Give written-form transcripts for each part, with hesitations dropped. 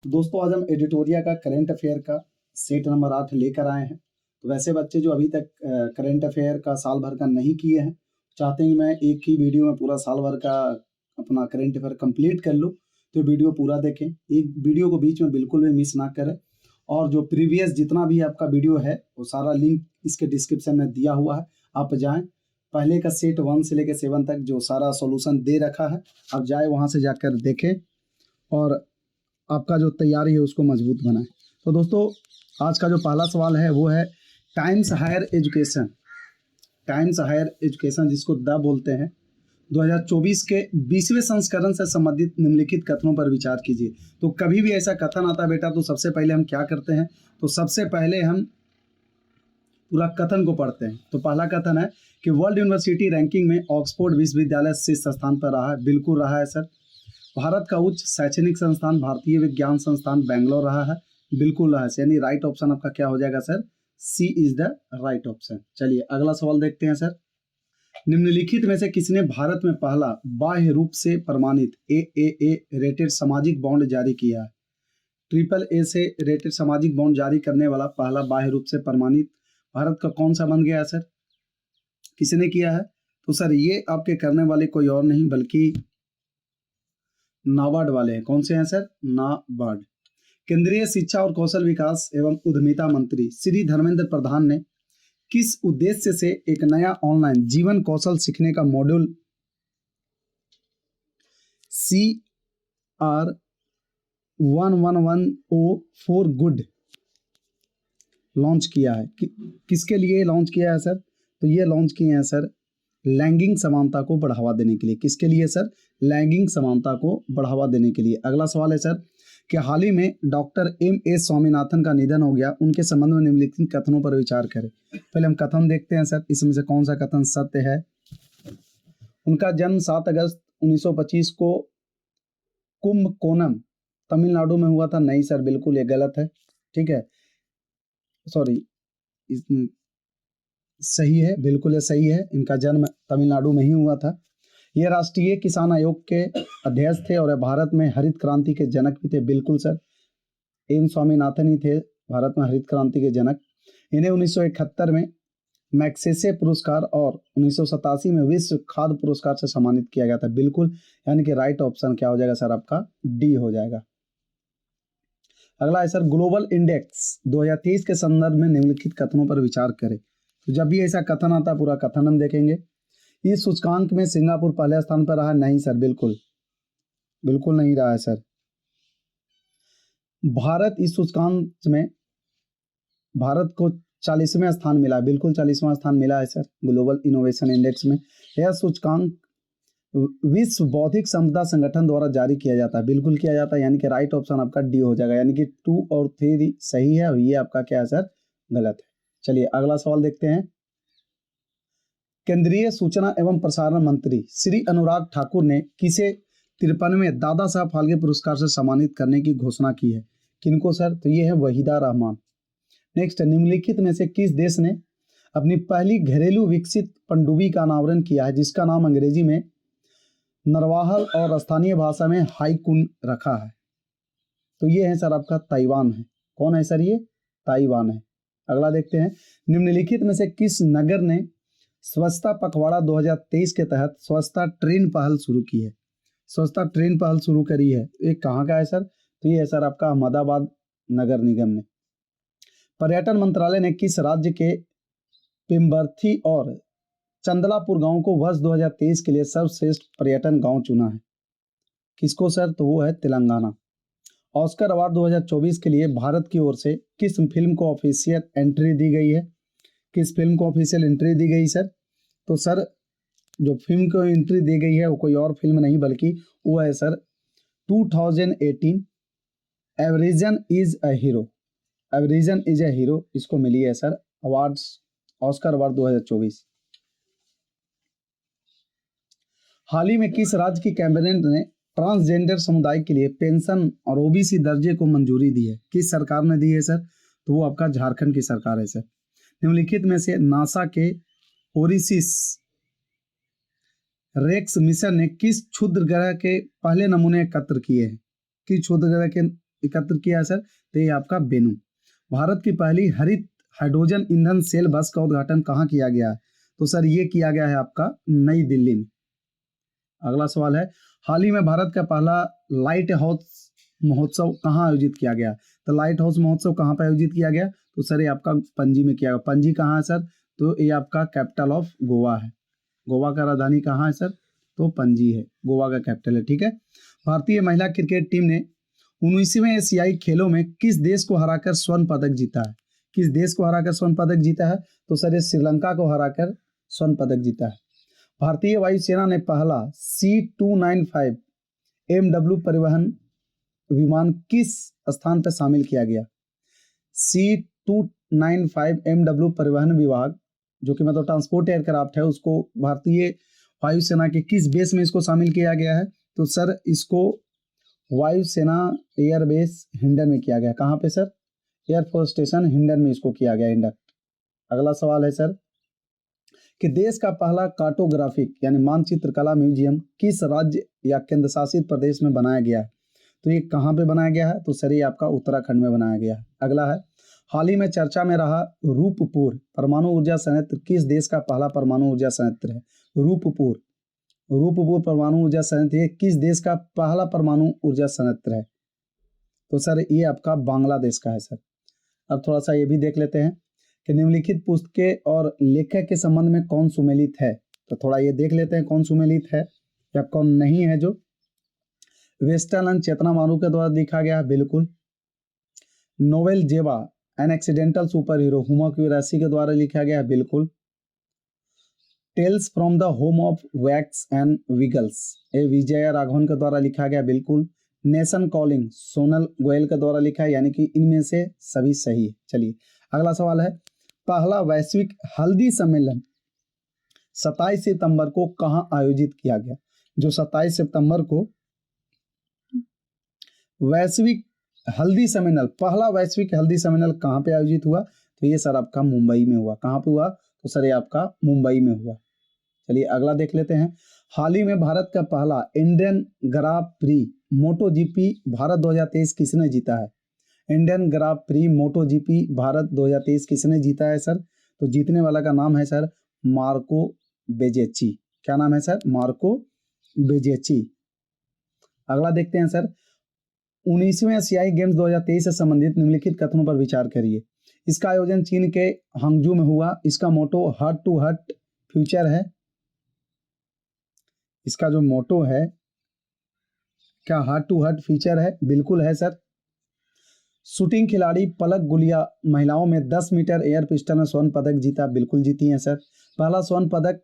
दोस्तों आज हम एडिटोरिया का करंट अफेयर का सेट नंबर 8 लेकर आए हैं। तो वैसे बच्चे जो अभी तक करंट अफेयर का साल भर का नहीं किए हैं, चाहते हैं कि मैं एक ही वीडियो में पूरा साल भर का अपना करंट अफेयर कंप्लीट कर लूँ, तो वीडियो पूरा देखें, एक वीडियो को बीच में बिल्कुल भी मिस ना करें। और जो प्रीवियस जितना भी आपका वीडियो है वो सारा लिंक इसके डिस्क्रिप्शन में दिया हुआ है, आप जाएँ। पहले का सेट 1 से लेकर 7 तक जो सारा सॉल्यूशन दे रखा है, आप जाए वहाँ से जाकर देखें और आपका जो तैयारी है उसको मजबूत बनाएं। तो दोस्तों आज का जो पहला सवाल है वो है Times Higher Education, Times Higher Education जिसको द बोलते हैं, 2024 के 20वें संस्करण से संबंधित निम्नलिखित कथनों पर विचार कीजिए। तो कभी भी ऐसा कथन आता है बेटा तो सबसे पहले हम क्या करते हैं, तो सबसे पहले हम पूरा कथन को पढ़ते हैं। तो पहला कथन है कि वर्ल्ड यूनिवर्सिटी रैंकिंग में ऑक्सफोर्ड विश्वविद्यालय शीर्ष स्थान पर रहा है। बिल्कुल रहा है सर। भारत का उच्च शैक्षणिक संस्थान भारतीय विज्ञान संस्थान बेंगलोर रहा है। बिल्कुल रहा है, यानी राइट ऑप्शन आपका क्या हो जाएगा sir, C is the right option. चलिए अगला सवाल देखते हैं सर। निम्नलिखित में से किसने भारत में पहला बाह्य रूप से प्रमाणित AAA रेटेड सामाजिक बॉन्ड जारी किया है? ट्रिपल ए से रेटेड सामाजिक बॉन्ड जारी करने वाला पहला बाह्य रूप से प्रमाणित भारत का कौन सा बन गया है सर, किसने किया है? तो सर ये आपके करने वाले कोई और नहीं बल्कि नाबार्ड वाले हैं। कौन से हैं सर? नाबार्ड। केंद्रीय शिक्षा और कौशल विकास एवं उद्यमिता मंत्री श्री धर्मेंद्र प्रधान ने किस उद्देश्य से एक नया ऑनलाइन जीवन कौशल सीखने का module CR1110 for good launch किया है? किसके लिए लॉन्च किया है सर? तो ये लॉन्च किए हैं सर लैंगिक समानता को बढ़ावा देने के लिए। किसके लिए सर? लैंगिक समानता को बढ़ावा देने के लिए। अगला सवाल है सर कि हाल ही में डॉक्टर M.A. स्वामीनाथन का निधन हो गया, उनके संबंध में निम्नलिखित कथनों पर विचार करें। पहले हम कथन देखते हैं सर, इसमें से कौन सा कथन सत्य है। उनका जन्म 7 अगस्त 1925 को कुंभकोणम तमिलनाडु में हुआ था। नहीं सर, बिल्कुल ये गलत है। ठीक है, सॉरी, सही है, बिल्कुल ये सही है। इनका जन्म तमिलनाडु में ही हुआ था। ये राष्ट्रीय किसान आयोग के अध्यक्ष थे और भारत में हरित क्रांति के जनक भी थे। बिल्कुल सर, एम स्वामीनाथन ही थे भारत में हरित क्रांति के जनक। इन्हें 1971 में मैग्सेसे पुरस्कार और 1987 में विश्व खाद्य पुरस्कार से सम्मानित किया गया था। बिल्कुल, यानी कि राइट ऑप्शन क्या हो जाएगा सर, आपका डी हो जाएगा। अगला है सर ग्लोबल इंडेक्स 2023 के संदर्भ में निम्नलिखित कथनों पर विचार करें। तो जब भी ऐसा कथन आता है पूरा कथन हम देखेंगे। इस सूचकांक में सिंगापुर पहले स्थान पर रहा। नहीं सर, बिल्कुल नहीं रहा है सर। भारत इस सूचकांक में भारत को 40वें स्थान मिला। बिल्कुल 40वां स्थान मिला है सर ग्लोबल इनोवेशन इंडेक्स में। यह सूचकांक विश्व बौद्धिक संपदा संगठन द्वारा जारी किया जाता है। बिल्कुल किया जाता है, यानी कि राइट ऑप्शन आपका डी हो जाएगा, यानी कि 2 और 3 सही है और ये आपका क्या है सर, गलत है। चलिए अगला सवाल देखते हैं। केंद्रीय सूचना एवं प्रसारण मंत्री श्री अनुराग ठाकुर ने किसे 53वें दादा साहब फाल्के पुरस्कार से सम्मानित करने की घोषणा की है? किनको सर? तो ये है वहीदा रहमान। नेक्स्ट, निम्नलिखित में से किस देश ने अपनी पहली घरेलू विकसित पनडुब्बी का अनावरण किया है जिसका नाम अंग्रेजी में नरवाहल और स्थानीय भाषा में हाईकुन रखा है? तो ये है सर आपका ताइवान है। कौन है सर? ये ताइवान है। अगला देखते हैं। निम्नलिखित में से किस नगर ने स्वच्छता पखवाड़ा 2023 के तहत स्वच्छता ट्रेन पहल शुरू की है? स्वच्छता ट्रेन पहल शुरू करी है, ये कहाँ का है सर? तो ये है सर आपका अहमदाबाद नगर निगम ने। पर्यटन मंत्रालय ने किस राज्य के पिम्बर्थी और चंदलापुर गांव को वर्ष 2023 के लिए सर्वश्रेष्ठ पर्यटन गांव चुना है? किसको सर? तो वो है तेलंगाना। ऑस्कर अवार्ड 2024 के लिए भारत की ओर से किस फिल्म को ऑफिशियल एंट्री दी गई है? किस फिल्म को ऑफिशियल एंट्री दी गई सर? तो सर जो फिल्म को एंट्री दी गई है वो कोई और फिल्म नहीं बल्कि वो है sir 2018 everyone is a hero. Everyone is a hero इसको मिली है सर अवार्ड्स, ऑस्कर अवार्ड 2024। हाल ही में किस राज्य की कैबिनेट ने ट्रांसजेंडर समुदाय के लिए पेंशन और ओबीसी दर्जे को मंजूरी दी है? किस सरकार ने दी है सर? तो वो आपका झारखंड की सरकार है सर। निम्नलिखित में से नासा के ओरिसिस रेक्स मिशन ने किस क्षुद्र ग्रह के पहले नमूने एकत्र किए हैं? किस क्षुद्र ग्रह के एकत्र किया है सर? तो ये आपका बेनू। भारत की पहली हरित हाइड्रोजन ईंधन सेल बस का उद्घाटन कहाँ किया गया है? तो सर ये किया गया है आपका नई दिल्ली में। अगला सवाल है, हाल ही में भारत का पहला लाइट हाउस महोत्सव कहाँ आयोजित किया गया? तो लाइट हाउस महोत्सव कहाँ पर आयोजित किया गया? तो सर ये आपका पणजी में किया गया। पणजी कहाँ है सर? तो ये आपका कैपिटल ऑफ गोवा है। गोवा का राजधानी कहाँ है सर? तो पणजी है, गोवा का कैपिटल है। ठीक है। भारतीय महिला क्रिकेट टीम ने 19वें एशियाई खेलों में किस देश को हराकर स्वर्ण पदक जीता है? किस देश को हराकर स्वर्ण पदक जीता है? तो सर ये श्रीलंका को हराकर स्वर्ण पदक जीता है। भारतीय वायुसेना ने पहला C295 MW परिवहन विमान किस स्थान पर शामिल किया गया? C295 MW परिवहन विभाग, जो कि मतलब ट्रांसपोर्ट एयरक्राफ्ट है, उसको भारतीय वायुसेना के किस बेस में इसको शामिल किया गया है? तो सर इसको वायुसेना एयरबेस हिंडन में किया गया। कहाँ पे सर? एयरफोर्स स्टेशन हिंडन में इसको किया गया, इंडक्ट। अगला सवाल है सर कि देश का पहला कार्टोग्राफिक यानी मानचित्र कला म्यूजियम किस राज्य या केंद्र शासित प्रदेश में बनाया गया है? तो ये कहाँ पे बनाया गया है? तो सर ये आपका उत्तराखंड में बनाया गया है। अगला है, हाल ही में चर्चा में रहा रूपपुर परमाणु ऊर्जा संयंत्र किस देश का पहला परमाणु ऊर्जा संयंत्र है? रूपपुर परमाणु ऊर्जा संयंत्र ये किस देश का पहला परमाणु ऊर्जा संयंत्र है? तो सर ये आपका बांग्लादेश का है सर। अब थोड़ा सा ये भी देख लेते हैं कि निम्नलिखित पुस्तकें और लेखक के संबंध में कौन सुमेलित है? तो थोड़ा ये देख लेते हैं कौन सुमेलित है या कौन नहीं है। जो वेस्टर्न चेतना मारू के द्वारा लिखा गया, बिल्कुल। Novel Zeba an accidental super hero Huma Qureshi के द्वारा लिखा गया, बिल्कुल। Tales from the home of wax and wiggles A Vijay Raghavan के द्वारा लिखा गया, बिल्कुल। नेशन कॉलिंग सोनल गोयल के द्वारा लिखा है, यानी कि इनमें से सभी सही है। चलिए अगला सवाल है, पहला वैश्विक हल्दी सम्मेलन 27 सितंबर को कहां आयोजित किया गया? जो 27 सितंबर को वैश्विक हल्दी सम्मेलन, पहला वैश्विक हल्दी सम्मेलन कहां पे आयोजित हुआ? तो ये सर आपका मुंबई में हुआ। कहां पे हुआ? तो सर ये आपका मुंबई में हुआ। चलिए अगला देख लेते हैं, हाल ही में भारत का पहला इंडियन ग्रां प्री मोटो जीपी भारत 2023 किसने जीता है? इंडियन ग्रां प्री मोटो जीपी भारत 2023 किसने जीता है सर? तो जीतने वाला का नाम है सर मार्को बेजेची। क्या नाम है सर? मार्को बेजेची। अगला देखते हैं सर, 19वें एशियाई गेम्स 2023 से संबंधित निम्नलिखित कथनों पर विचार करिए। इसका आयोजन चीन के हांगजू में हुआ। इसका मोटो हार्ट टू हार्ट फ्यूचर है। इसका जो मोटो है, क्या हार्ट टू हार्ट फ्यूचर है? बिल्कुल है सर। शूटिंग खिलाड़ी पलक गुलिया महिलाओं में 10 मीटर एयर पिस्टल में स्वर्ण पदक जीता, बिल्कुल जीती हैं सर। पहला स्वर्ण पदक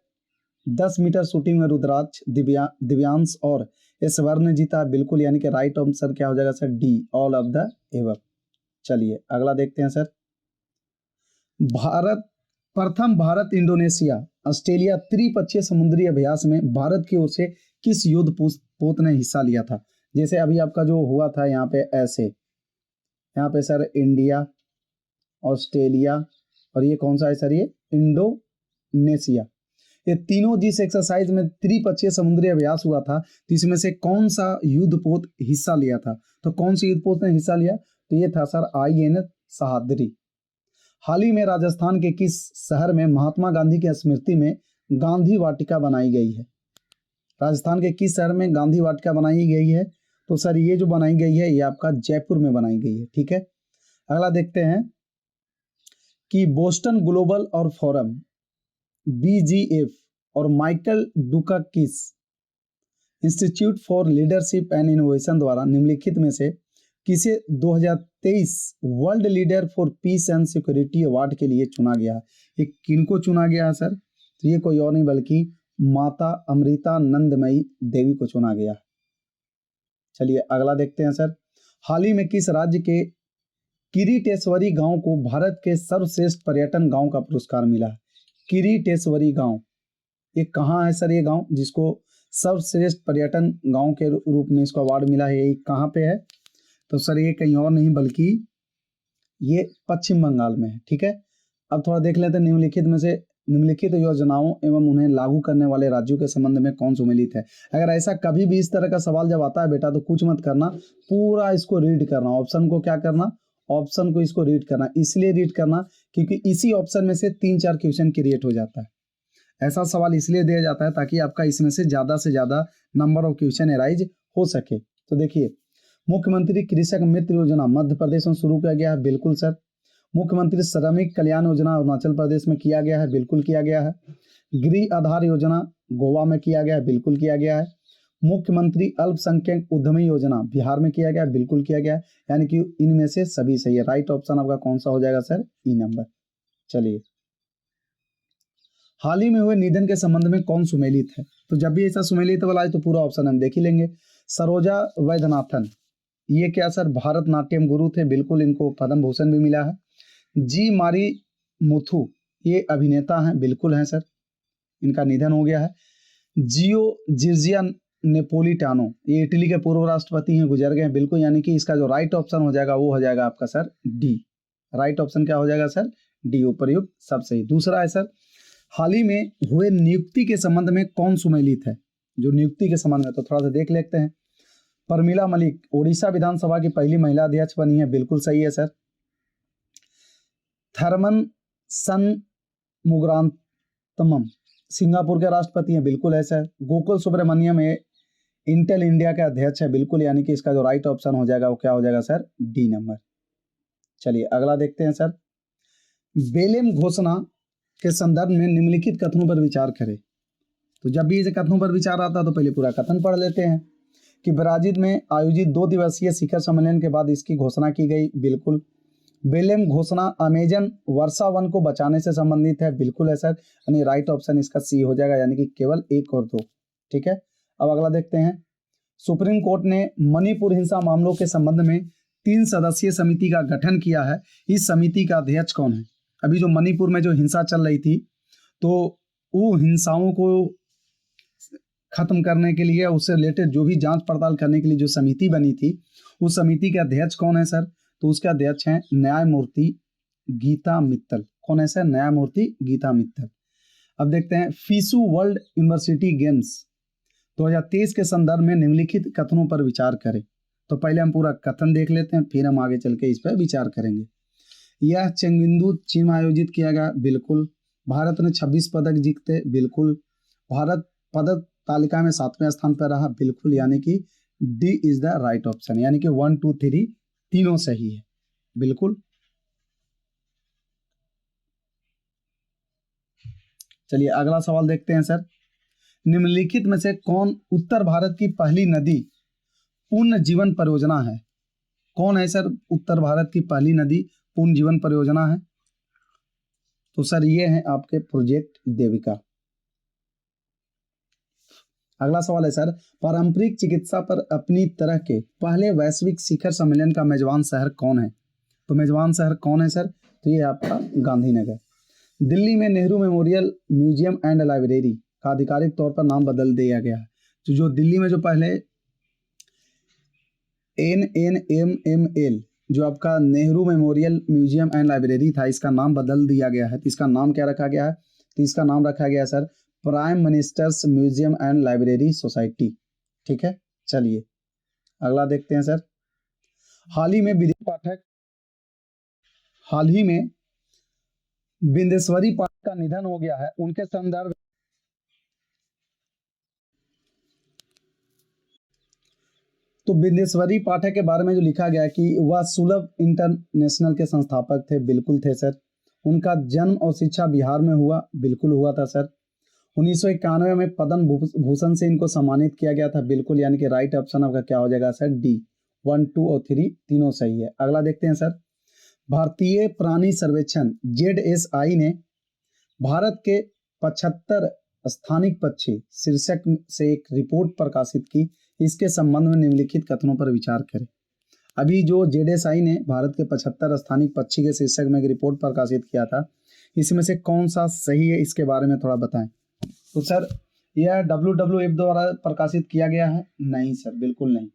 10 मीटर शूटिंग में रुद्राक्ष दिव्यांश और स्वर्ण ने जीता, बिल्कुल, यानी कि राइट आंसर क्या हो जाएगा sir? D, all of the above. चलिए अगला देखते हैं सर, प्रथम भारत इंडोनेशिया ऑस्ट्रेलिया त्रिपक्षीय समुद्री अभ्यास में भारत की ओर से किस युद्ध पोत ने हिस्सा लिया था? जैसे अभी आपका जो हुआ था यहाँ पे ऐसे, यहाँ पे सर इंडिया, ऑस्ट्रेलिया और ये कौन सा है सर? ये इंडोनेशिया। ये तीनों जिस एक्सरसाइज में त्रिपक्षीय समुद्री अभ्यास हुआ था, तो इसमें से कौन सा युद्धपोत हिस्सा लिया था? तो कौन सी युद्धपोत ने हिस्सा लिया? तो ये था सर INS सहादरी। हाल ही में राजस्थान के किस शहर में महात्मा गांधी की स्मृति में गांधी वाटिका बनाई गई है? राजस्थान के किस शहर में गांधी वाटिका बनाई गई है? तो सर ये जो बनाई गई है ये आपका जयपुर में बनाई गई है। ठीक है। अगला देखते हैं कि बोस्टन ग्लोबल और फोरम BGF और Michael Dukakis institute for leadership and innovation द्वारा निम्नलिखित में से किसे 2023 world leader for peace and security award के लिए चुना गया है? ये किनको चुना गया है सर? तो ये कोई और नहीं बल्कि माता अमृतानंदमयी देवी को चुना गया है। चलिए अगला देखते हैं सर, हाल ही में किस राज्य के किरीटेश्वरी गांव को भारत के सर्वश्रेष्ठ पर्यटन गांव का पुरस्कार मिला है? किरीटेश्वरी गांव, ये कहाँ है सर? ये गांव जिसको सर्वश्रेष्ठ पर्यटन गांव के रूप में इसको अवार्ड मिला है, ये कहाँ पे है? तो सर ये कहीं और नहीं बल्कि ये पश्चिम बंगाल में है। ठीक है। अब थोड़ा देख लेते हैं निम्नलिखित में से निम्नलिखित योजनाओं एवं उन्हें लागू करने वाले राज्यों के संबंध में कौन सम्मिलित है। अगर ऐसा कभी भी इस तरह का सवाल जब आता है बेटा तो कुछ मत करना, पूरा इसको रीड करना, ऑप्शन को क्या करना, ऑप्शन को इसको रीड करना। इसलिए रीड करना क्योंकि इसी ऑप्शन में से 3-4 क्वेश्चन क्रिएट हो जाता है। ऐसा सवाल इसलिए दिया जाता है ताकि आपका इसमें से ज्यादा नंबर ऑफ क्वेश्चन एराइज हो सके। तो देखिए, मुख्यमंत्री कृषक मित्र योजना मध्य प्रदेश में शुरू किया गया है, बिल्कुल सर। मुख्यमंत्री श्रमिक कल्याण योजना अरुणाचल प्रदेश में किया गया है, बिल्कुल किया गया है। गृह आधार योजना गोवा में किया गया है, बिल्कुल किया गया है। मुख्यमंत्री अल्पसंख्यक उद्यमी योजना बिहार में किया गया है, बिल्कुल किया गया है। यानी कि इनमें से सभी सही है। राइट ऑप्शन आपका कौन सा हो जाएगा सर? ई नंबर। चलिए, हाल ही में हुए निधन के संबंध में कौन सुमेलित है? तो जब भी ऐसा सुमेलित वाला है तो पूरा ऑप्शन हम देख ही लेंगे। सरोजा वैद्यनाथन, ये क्या सर? भारत नाट्यम गुरु थे, बिल्कुल, इनको पद्म भूषण भी मिला है। जी मारी मुथु, ये अभिनेता हैं, बिल्कुल हैं सर, इनका निधन हो गया है। जियो जिर्जिया नेपोलिटानो, ये इटली के पूर्व राष्ट्रपति हैं, गुजर गए हैं, बिल्कुल। यानी कि इसका जो राइट ऑप्शन हो जाएगा वो हो जाएगा आपका सर डी। राइट ऑप्शन क्या हो जाएगा सर? डी, उपर्युक्त सब सही। दूसरा है सर, हाल ही में हुए नियुक्ति के संबंध में कौन सुमेलित है? जो नियुक्ति के संबंध में, तो थोड़ा सा देख लेते हैं। परमिला मलिक ओडिशा विधानसभा की पहली महिला अध्यक्ष बनी है, बिल्कुल सही है sir. Tharman Shanmugaratnam Singapore के राष्ट्रपति हैं, बिल्कुल है sir. Gokul Subramaniam Intel India के अध्यक्ष है, बिल्कुल। यानी कि इसका जो राइट ऑप्शन हो जाएगा वो क्या हो जाएगा सर? D number. चलिए अगला देखते हैं सर। बेलेम घोषणा के संदर्भ में निम्नलिखित कथनों पर विचार करें। तो जब भी इसे कथनों पर विचार आता है तो पहले पूरा कथन पढ़ लेते हैं कि ब्राजील में आयोजित 2 दिवसीय शिखर सम्मेलन के बाद इसकी घोषणा की गई, बिल्कुल। बेलेम घोषणा अमेजन वर्षा वन को बचाने से संबंधित है, बिल्कुल है सर। यानी राइट ऑप्शन इसका सी हो जाएगा, यानी कि केवल 1 और 2। ठीक है, अब अगला देखते हैं। सुप्रीम कोर्ट ने मणिपुर हिंसा मामलों के संबंध में 3 सदस्यीय समिति का गठन किया है। इस समिति का अध्यक्ष कौन है? अभी जो मणिपुर में जो हिंसा चल रही थी, तो वो हिंसाओं को खत्म करने के लिए, उससे रिलेटेड जो भी जांच पड़ताल करने के लिए जो समिति बनी थी, उस समिति के अध्यक्ष कौन है सर? तो उसके अध्यक्ष हैं न्यायमूर्ति गीता मित्तल। कौन है सर? न्यायमूर्ति गीता मित्तल। अब देखते हैं, फीसू वर्ल्ड यूनिवर्सिटी गेम्स 2023 के संदर्भ में निम्नलिखित कथनों पर विचार करें। तो पहले हम पूरा कथन देख लेते हैं, फिर हम आगे चल के इस पर विचार करेंगे। यह चेंगबिंदु चीन में आयोजित किया गया, बिल्कुल। भारत ने 26 पदक जीते, बिल्कुल। भारत पदक तालिका में 7वें स्थान पर रहा, बिल्कुल। यानी कि D is the right option. यानी कि 1, 2, 3 तीनों सही है, बिल्कुल। चलिए अगला सवाल देखते हैं सर। निम्नलिखित में से कौन उत्तर भारत की पहली नदी पूर्ण जीवन परियोजना है? कौन है सर उत्तर भारत की पहली नदी पूर्ण जीवन परियोजना है? तो सर ये है आपके प्रोजेक्ट देविका। अगला सवाल है सर, पारंपरिक चिकित्सा पर अपनी तरह के पहले वैश्विक शिखर सम्मेलन का मेजबान शहर कौन है? तो मेजबान शहर कौन है सर? तो ये आपका गांधीनगर। दिल्ली में Nehru memorial museum and library का आधिकारिक तौर पर नाम बदल दिया गया है। तो जो दिल्ली में जो पहले NNMML जो आपका Nehru memorial museum and library था, इसका नाम बदल दिया गया है। तो इसका नाम क्या रखा गया है? तो इसका नाम रखा गया है sir prime ministers museum and library society. ठीक है, चलिए अगला देखते हैं सर। हाल ही में बिंदेश्वरी पाठक का निधन हो गया है, उनके संदर्भ। तो बिंदेश्वरी पाठक के बारे में जो लिखा गया कि वह सुलभ इंटरनेशनल के संस्थापक थे, बिल्कुल थे सर। उनका जन्म और शिक्षा बिहार में हुआ, बिल्कुल हुआ था सर। 1991 में पद्म भूषण से इनको सम्मानित किया गया था, बिल्कुल। यानी कि राइट ऑप्शन आपका क्या हो जाएगा सर? डी। 1, 2 और 3 तीनों सही है। अगला देखते हैं सर। भारतीय प्राणी सर्वेक्षण ZSI ने भारत के 75 स्थानिक पक्षी शीर्षक से एक रिपोर्ट प्रकाशित की। इसके संबंध में निम्नलिखित कथनों पर विचार करें। अभी जो ZSI ने भारत के 75 स्थानिक पक्षी के शीर्षक में एक रिपोर्ट प्रकाशित किया था, इसमें से कौन सा सही है, इसके बारे में थोड़ा बताएं। तो सर यह WWF द्वारा प्रकाशित किया गया है? नहीं सर, बिल्कुल नहीं।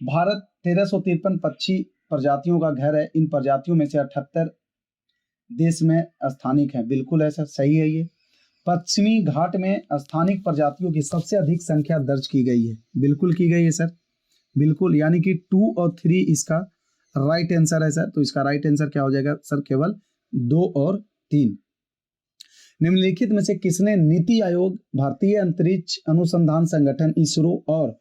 भारत 1353 पक्षी प्रजातियों का घर है। इन प्रजातियों में से 78 देश में स्थानिक हैं, बिल्कुल ऐसा सही है। ये पश्चिमी घाट में स्थानिक प्रजातियों की सबसे अधिक संख्या दर्ज की गई है, बिल्कुल की गई है सर, बिल्कुल, यानी कि 2 और 3 इसका राइट आंसर है सर। तो इसका राइट आंसर क्या हो जाएगा सर, केवल 2 और 3। निम्नलिखित में से किसने नीति आयोग, भारतीय अंतरिक्ष अनुसंधान संगठन इसरो और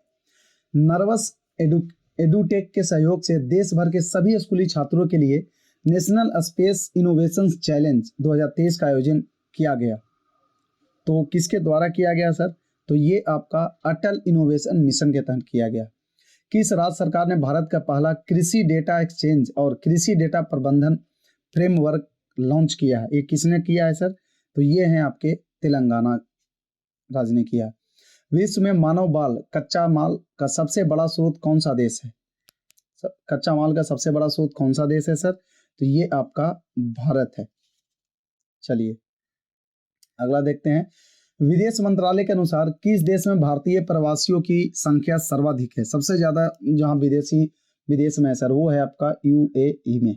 नर्वस एडुटेक के सहयोग से देश भर के सभी स्कूली छात्रों के लिए नेशनल स्पेस इनोवेशन चैलेंज 2023 का आयोजन किया गया? तो किसके द्वारा किया गया सर? तो ये आपका अटल इनोवेशन मिशन के तहत किया गया। किस राज्य सरकार ने भारत का पहला कृषि डेटा एक्सचेंज और कृषि डेटा प्रबंधन फ्रेमवर्क लॉन्च किया है? ये किसने किया है सर? तो ये हैं आपके तेलंगाना राज्य ने किया। विश्व में मानव बाल कच्चा माल का सबसे बड़ा स्रोत कौन सा देश है? कच्चा माल का सबसे बड़ा स्रोत कौन सा देश है सर? तो ये आपका भारत है। चलिए अगला देखते हैं। विदेश मंत्रालय के अनुसार किस देश में भारतीय प्रवासियों की संख्या सर्वाधिक है? सबसे ज्यादा जहां विदेश में है सर, वो है आपका यूएई में।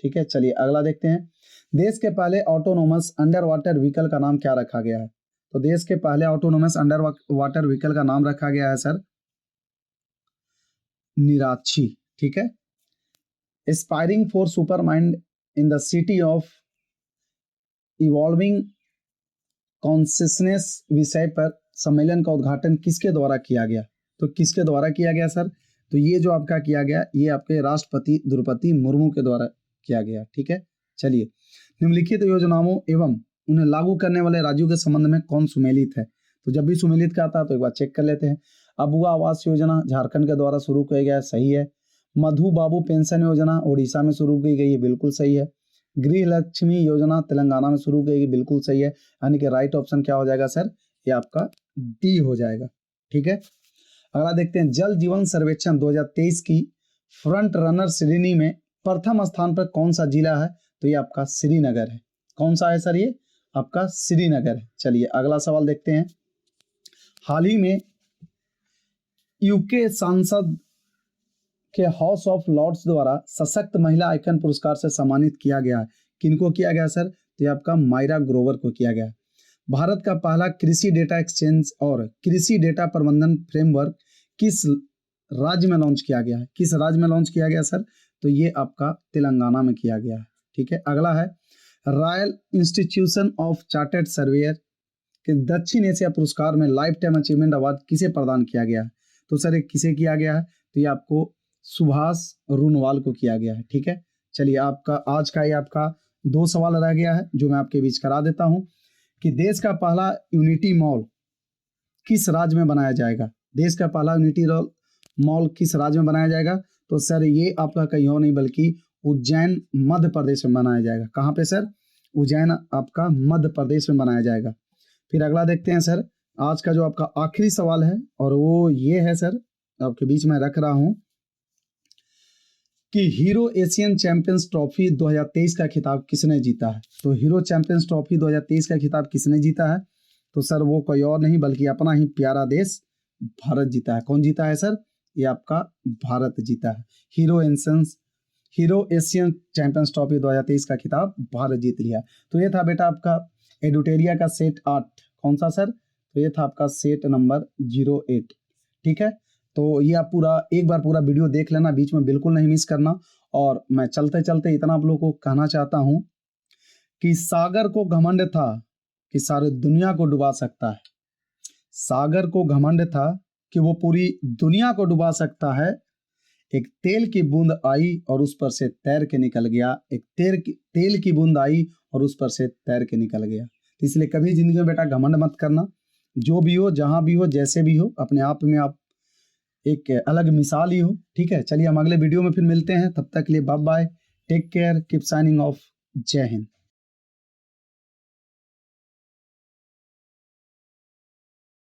ठीक है, चलिए अगला देखते हैं। देश के पहले ऑटोनोमस अंडर वाटर व्हीकल का नाम क्या रखा गया है? तो देश के पहले ऑटोनोमस अंडर वाटर व्हीकल का नाम रखा गया है सर निराक्षी। ठीक है। Aspiring for super mind in the city of evolving consciousness विषय पर सम्मेलन का उद्घाटन किसके द्वारा किया गया? तो किसके द्वारा किया गया सर? तो ये जो आपका किया गया, ये आपके राष्ट्रपति द्रौपदी मुर्मू के द्वारा किया गया। ठीक है, चलिए निम्नलिखित योजनाओं एवं उन्हें लागू करने वाले राज्यों के संबंध में कौन सुमेलित है? तो जब भी सुमेलित का आता है तो एक बार चेक कर लेते हैं। अबुआ आवास योजना झारखंड के द्वारा शुरू किया गया है, सही है। मधु बाबू पेंशन योजना उड़ीसा में शुरू की गई है, बिल्कुल सही है। गृह लक्ष्मी योजना तेलंगाना में शुरू की गई, बिल्कुल सही है। यानी कि राइट ऑप्शन क्या हो जाएगा सर? ये आपका डी हो जाएगा। ठीक है, अगला देखते हैं। जल जीवन सर्वेक्षण 2023 की फ्रंट रनर श्रेणी में प्रथम स्थान पर कौन सा जिला है? तो ये आपका श्रीनगर है। कौन सा है सर? ये आपका श्रीनगर है। चलिए अगला सवाल देखते हैं। हाल ही में यूके संसद के हाउस ऑफ लॉर्ड्स द्वारा सशक्त महिला आइकन पुरस्कार से सम्मानित किया गया है। किनको किया गया सर? तो ये आपका मायरा ग्रोवर को किया गया। भारत का पहला कृषि डेटा एक्सचेंज और कृषि डेटा प्रबंधन फ्रेमवर्क किस राज्य में लॉन्च किया गया है? किस राज्य में लॉन्च किया गया सर? तो ये आपका तेलंगाना में किया गया है। ठीक है, अगला है royal institution of chartered surveyor के दक्षिण एशिया पुरस्कार में लाइफ टाइम अचीवमेंट अवार्ड किसे प्रदान किया गया है? तो सर ये किसे किया गया है? तो ये आपको सुभाष रूनवाल को किया गया है। ठीक है, चलिए आपका आज का ये आपका 2 सवाल रह गया है जो मैं आपके बीच करा देता हूं कि देश का पहला यूनिटी मॉल किस राज्य में बनाया जाएगा? देश का पहला यूनिटी मॉल किस राज्य में बनाया जाएगा? तो सर ये आपका कहीं और नहीं बल्कि उज्जैन मध्य प्रदेश में बनाया जाएगा। कहाँ पे सर? उज्जैन आपका मध्य प्रदेश में बनाया जाएगा। फिर अगला देखते हैं सर, आज का जो आपका आखिरी सवाल है और वो ये है सर, आपके बीच में रख रहा हूं कि हीरो एशियन चैंपियंस ट्रॉफी 2023 का खिताब किसने जीता है? तो हीरो चैंपियंस ट्रॉफी 2023 का खिताब किसने जीता है? तो सर वो कोई और नहीं बल्कि अपना ही प्यारा देश भारत जीता है। कौन जीता है सर? ये आपका भारत जीता है। हीरो एशियन चैंपियंस ट्रॉफी 2023 का खिताब भारत जीत लिया। तो ये था बेटा आपका एडुटेरिया का सेट 8। कौन सा सर? तो ये था आपका सेट नंबर 08। ठीक है, तो ये आप एक बार पूरा वीडियो देख लेना, बीच में बिल्कुल नहीं मिस करना। और मैं चलते चलते इतना आप लोगों को कहना चाहता हूं कि सागर को घमंड था कि सारी दुनिया को डुबा सकता है। सागर को घमंड था कि वो पूरी दुनिया को डुबा सकता है। एक तेल की बूंद आई और उस पर से तैर के निकल गया। एक तेल की बूंद आई और उस पर से तैर के निकल गया। तो इसलिए कभी जिंदगी में बेटा घमंड मत करना। जो भी हो, जहां भी हो, जैसे भी हो, अपने आप में आप एक अलग मिसाल ही हो। ठीक है, चलिए हम अगले वीडियो में फिर मिलते हैं। तब तक के लिए bye bye, take care, keep signing off. जय हिंद।